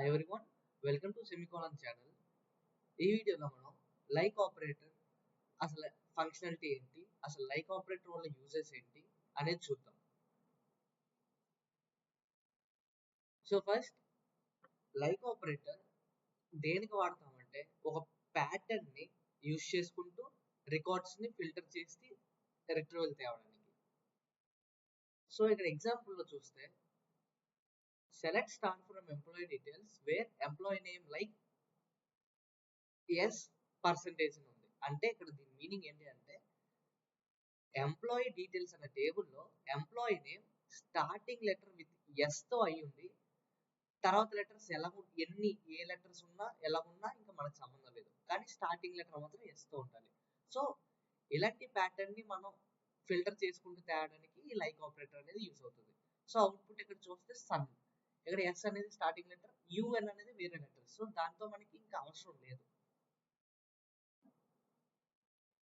Hi everyone, welcome to semicolon channel. ఈ వీడియోలో మనం లైక్ ఆపరేటర్ అసలు ఫంక్షనాలిటీ ఏంటి, అసలు లైక్ ఆపరేటర్ వల్ల యూజెస్ ఏంటి అనేది చూద్దాం. సో ఫస్ట్, లైక్ ఆపరేటర్ దేనికి వాడతామంటే ఒక ప్యాటర్న్ ని యూజ్ చేసుకుంటూ రికార్డ్స్ ని ఫిల్టర్ చేసి రిట్రీవల్ తేవడానికి. సో ఇక్కడ ఎగ్జాంపుల్ లో చూస్తే select start from employee details where employee name like yes percentage ఉంది. అంటే ఇక్కడ దీని మీనింగ్ ఏంటి అంటే ఎంప్లాయీ డీటెయిల్స్ అనే టేబుల్లో employee name starting letter with S తో అయి ఉంది, తర్వాత లెటర్స్ ఎలా ఏ లెటర్స్ ఉన్నా ఎలా ఉన్నా ఇంకా మనకు సంబంధం లేదు, కానీ స్టార్టింగ్ లెటర్ మాత్రం ఎస్ తో ఉండాలి. సో ఇలాంటి ప్యాటర్న్ ని మనం ఫిల్టర్ చేసుకుంటూ తేయడానికి ఈ లైక్ ఆపరేటర్ అనేది యూజ్ అవుతుంది. సో అవుట్పుట్ ఇక్కడ చూస్తే సన్, ఇక్కడ ఎస్ అనేది స్టార్టింగ్ లెటర్, యుఎన్ అనేది వేరే లెటర్. సో దాంతో మనకి ఇంకా అవసరం లేదు.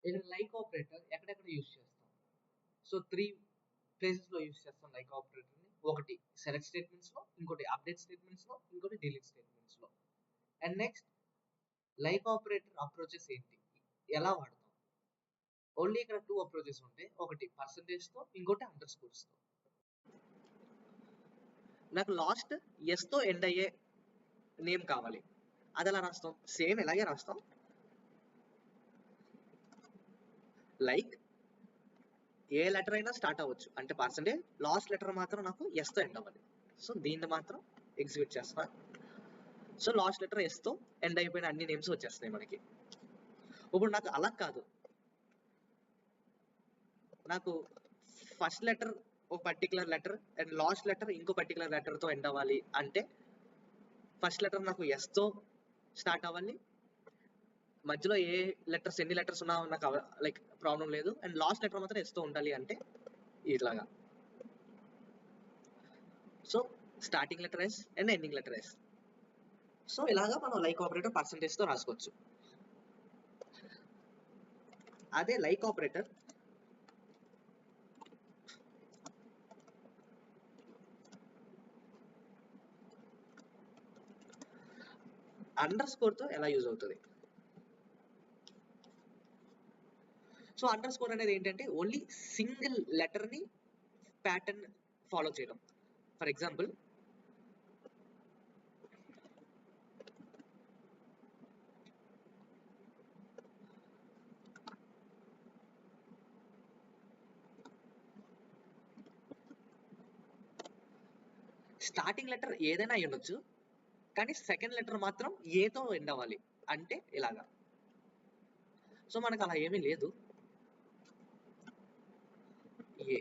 ఇక్కడ లైక్ ఆపరేటర్ ఎక్కడెక్కడ యూజ్ చేస్తాం? సో 3 ప్లేసెస్ లో యూజ్ చేస్తాం లైక్ ఆపరేటర్ ని. ఒకటి సెలెక్ట్ స్టేట్మెంట్స్ లో, ఇంకోటి అప్డేట్ స్టేట్మెంట్స్ లో, ఇంకోటి డిలీట్ స్టేట్మెంట్స్ లో. And next like operator approaches ఏంటి, ఎలా వాడతాం? ఓన్లీ ఇక్కడ 2 అప్రోచెస్ ఉంటాయి. ఒకటి పర్సంటేజ్ తో, ఇంకోటి అండర్ స్కోర్స్ తో. నాకు లాస్ట్ ఎస్ తో ఎండ్ అయ్యే నేమ్ కావాలి, అది ఎలా రాస్తాం? సేమ్ ఇలాగే రాస్తాం. లైక్ ఏ లెటర్ అయినా స్టార్ట్ అవ్వచ్చు, అంటే పర్సంటేజ్, లాస్ట్ లెటర్ మాత్రం నాకు ఎస్ తో ఎండ్ అవ్వాలి. సో దీన్ని మాత్రం ఎగ్జిక్యూట్ చేస్తా. సో లాస్ట్ లెటర్ ఎస్ తో ఎండ్ అయిపోయిన అన్ని నేమ్స్ వచ్చేస్తాయి మనకి. ఇప్పుడు నాకు అలా కాదు, నాకు ఫస్ట్ లెటర్ ఒక particular letter and last letter ఇంకో పర్టికులర్ లెటర్ తో ఎండ్ అవ్వాలి అంటే ఫస్ట్ లెటర్ నాకు ఎస్ తో స్టార్ట్ అవ్వాలి, మధ్యలో ఏ లెటర్స్ ఎన్ని లెటర్స్ ఉన్నా నాకు లైక్ ప్రాబ్లం లేదు, అండ్ లాస్ట్ లెటర్ మాత్రం ఎస్ తో ఉండాలి అంటే ఇట్లాగా. So starting letter S and ending letter S. So ఇలాగా మనం లైక్ ఆపరేటర్ పర్సంటేజ్ తో రాసుకోవచ్చు. అదే లైక్ ఆపరేటర్ అండర్ స్కోర్ తో ఎలా యూజ్ అవుతుంది? సో అండర్ స్కోర్ అనేది ఏంటంటే ఓన్లీ సింగిల్ లెటర్ ని ప్యాటర్న్ ఫాలో చేయడం. ఫర్ ఎగ్జాంపుల్ స్టార్టింగ్ లెటర్ ఏదైనా అయి ఉండొచ్చు, కానీ సెకండ్ లెటర్ మాత్రం ఏతో ఎండ్ అవ్వాలి అంటే ఇలాగా. సో మనకు అలా ఏమీ లేదు. ఏ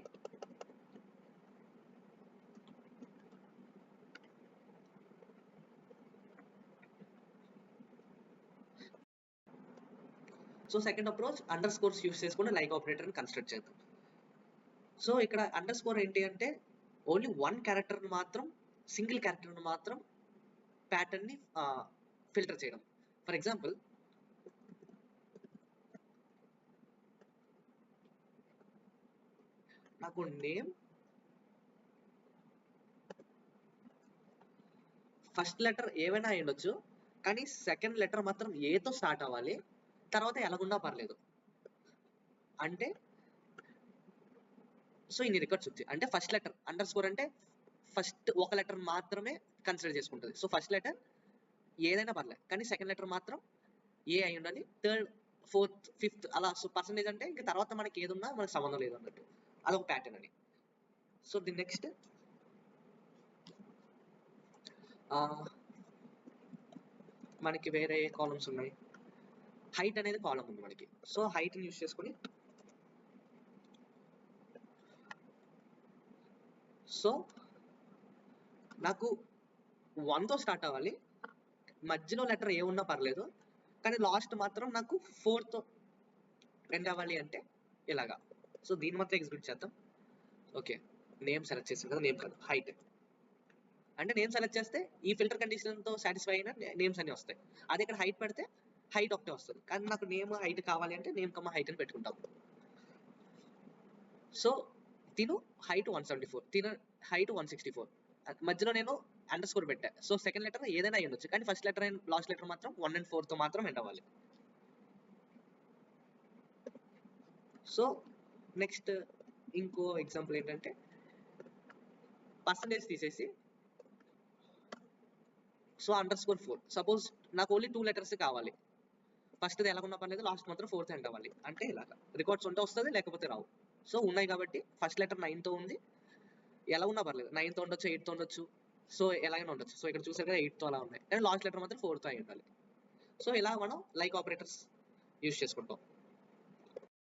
so second approach underscores use చేసుకుని లైక్ ఆపరేటర్ ని కన్స్ట్రక్ట్ చేద్దాం. సో ఇక్కడ అండర్ స్కోర్ ఏంటి అంటే ఓన్లీ వన్ క్యారెక్టర్ మాత్రం, సింగిల్ క్యారెక్టర్ మాత్రం ప్యాటర్న్ ని ఫిల్టర్ చేయడం. ఫర్ ఎగ్జాంపుల్ నాకు నేమ్ ఫస్ట్ లెటర్ ఏమైనా అయి ఉండొచ్చు, కానీ సెకండ్ లెటర్ మాత్రం ఏతో స్టార్ట్ అవ్వాలి, తర్వాత ఎలాగున్నా పర్లేదు అంటే. సో ఇన్ని రికార్డ్స్ వచ్చాయి అంటే ఫస్ట్ లెటర్ అండర్ స్కోర్ అంటే ఫస్ట్ ఒక లెటర్ మాత్రమే కన్సిడర్ చేసుకుంటుంది. సో ఫస్ట్ లెటర్ ఏదైనా పర్లేదు, కానీ సెకండ్ లెటర్ మాత్రం ఏ అయి ఉండాలి, థర్డ్ ఫోర్త్ ఫిఫ్త్ అలా. సో పర్సంటేజ్ అంటే ఇంకా తర్వాత మనకి ఏదున్నా మనకు సంబంధం లేదు అన్నట్టు, అదొక ప్యాటర్న్ అని. సో ది నెక్స్ట్ మనకి వేరే కాలమ్స్ ఉన్నాయి. హైట్ అనేది కాలమ్ ఉంది మనకి. సో హైట్ ని యూస్ చేసుకుని సో నాకు 1 తో స్టార్ట్ అవ్వాలి, మధ్యలో లెటర్ ఏ ఉన్నా పర్లేదు, కానీ లాస్ట్ మాత్రం నాకు 4 తో ఎండ్ అవ్వాలి అంటే ఇలాగా. సో దీన్ని మాత్రం ఎగ్జిక్యూట్ చేద్దాం. ఓకే, నేమ్ సెలెక్ట్ చేసాం కదా, నేమ్ కాదు హైట్. అంటే నేమ్ సెలెక్ట్ చేస్తే ఈ ఫిల్టర్ కండిషన్ తో సాటిస్ఫై అయిన నేమ్స్ అన్ని వస్తాయి. అదే ఇక్కడ హైట్ పెడితే హైట్ ఒకటే వస్తుంది, కానీ నాకు నేమ్ హైట్ కావాలి అంటే నేమ్ కమ్మ హైట్ అని పెట్టుకుంటాం. సో తిను హైట్ 174, తిను హైట్ 164, మధ్యలో నేను అండర్ స్కోర్ పెట్టా. సో సెకండ్ లెటర్ ఏదైనా అయి ఉండొచ్చు, కానీ first letter and last letter మాత్రం 1 and 4 తో మాత్రం ఎండ్ అవ్వాలి. సో నెక్స్ట్ ఇంకో ఎగ్జాంపుల్ ఏంటంటే పర్సంటేజ్ తీసేసి సో అండర్ స్కోర్ 4. సపోజ్ నాకు ఓన్లీ 2 లెటర్స్ కావాలి, ఫస్ట్ది ఎలాగున్నా పర్లేదు, లాస్ట్ మాత్రం 4th ఎండ్ అవ్వాలి. అంటే ఇలాగా రికార్డ్స్ ఉంటే వస్తుంది, లేకపోతే రావు. సో ఉన్నాయి కాబట్టి ఫస్ట్ లెటర్ 9తో ఉంది, ఎలా ఉన్నా పర్లేదు, 9తో ఉండొచ్చు, 8తో ఉండొచ్చు, సో ఎలాగైనా ఉండొచ్చు. సో ఇక్కడ చూసారు కదా 8తో అలా ఉన్నాయి, కానీ లాస్ట్ లెటర్ మాత్రం 4తో అయి ఉండాలి. సో ఇలా మనం లైక్ ఆపరేటర్స్ యూజ్ చేసుకుంటాం.